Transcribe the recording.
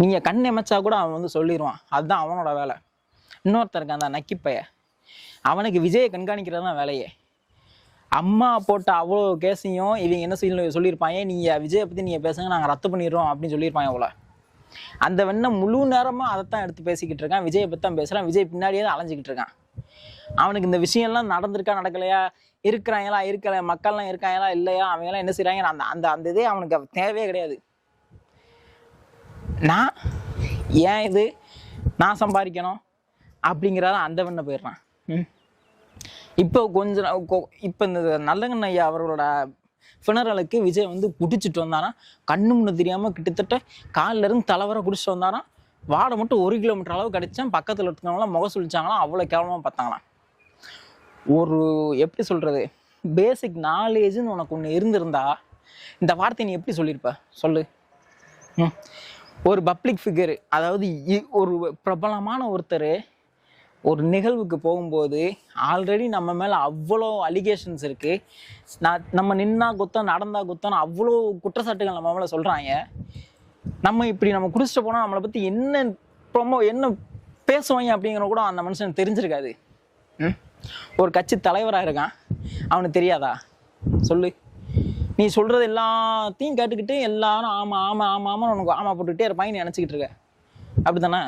நீங்கள் கண் எமைச்சா கூட அவன் வந்து சொல்லிடுவான். அதுதான் அவனோட வேலை. இன்னொருத்தர் இருக்கான் அந்த நக்கிப்பைய, அவனுக்கு விஜயை கண்காணிக்கிறது தான் வேலையே. அம்மா போட்ட அவ்வளோ கேஸையும் இவங்க என்ன சொல்லியிருப்பாங்க, நீங்கள் விஜயை பற்றி நீங்கள் பேசுங்க நாங்கள் ரத்து பண்ணிடுறோம் அப்படின்னு சொல்லியிருப்பாங்க அவ்வளோ. அந்த வெண்ணை முழு நேரமாக அதைத்தான் எடுத்து பேசிக்கிட்டு இருக்கான். விஜயை பற்றி தான் பேசுகிறான். விஜய் பின்னாடியே தான் அலைஞ்சிக்கிட்டு இருக்கான். அவனுக்கு இந்த விஷயம்லாம் நடந்திருக்கா நடக்கலையா, இருக்கிறாங்களா இருக்கல, மக்கள்லாம் இருக்காங்களா இல்லையா, அவங்கெல்லாம் என்ன செய்கிறாங்க, அந்த அந்த இதே அவனுக்கு தேவையே கிடையாது. நான் ஏன் இது நான் சம்பாதிக்கணும் அப்படிங்கிறத அந்த வெண்ணை போயிடுறான். இப்போ இப்போ இந்த நல்லங்கண்ண ஐயா அவர்களோட ஃபினரலுக்கு விஜய் வந்து குடிச்சிட்டு வந்தானா, கண்ணு முன்னு தெரியாமல் கிட்டத்தட்ட காலிலேருந்து தலைவரை குடிச்சிட்டு வந்தானா, வாடை மட்டும் 1 கிலோமீட்டர் அளவு கிடச்சான். பக்கத்தில் இருக்கவங்களாம் முகம் சொல்லிச்சாங்களாம், அவ்வளோ கேவலமாக பார்த்தாங்களாம். ஒரு எப்படி சொல்கிறது, பேசிக் நாலேஜுன்னு உனக்கு ஒன்று இருந்திருந்தா இந்த வார்த்தையை நீ எப்படி சொல்லியிருப்ப சொல்லு. ஒரு பப்ளிக் ஃபிகர், அதாவது ஒரு பிரபலமான ஒருத்தர் ஒரு நிகழ்வுக்கு போகும்போது ஆல்ரெடி நம்ம மேலே அவ்வளோ அலிகேஷன்ஸ் இருக்குது. நம்ம நின்னா குத்தம் நடந்தா குத்தம் அவ்வளோ குற்றச்சாட்டுகள் நம்ம மேலே சொல்கிறாங்க. நம்ம குடிச்சிட்டு போனால் நம்மளை பற்றி என்ன பேசுவாங்க அப்படிங்கிற கூட அந்த மனுஷன் தெரிஞ்சிருக்காது. ஒரு கட்சி தலைவராக இருக்கான், அவனுக்கு தெரியாதா சொல்லு. நீ சொல்கிறது எல்லாத்தையும் கேட்டுக்கிட்டு எல்லாரும் ஆமாம் ஆமாம் ஆமாம் ஆமாம் உனக்கு ஆமாம் போட்டுக்கிட்டே இருப்பாங்க, நீ நினச்சிக்கிட்டு இருக்க. அப்படி தானே?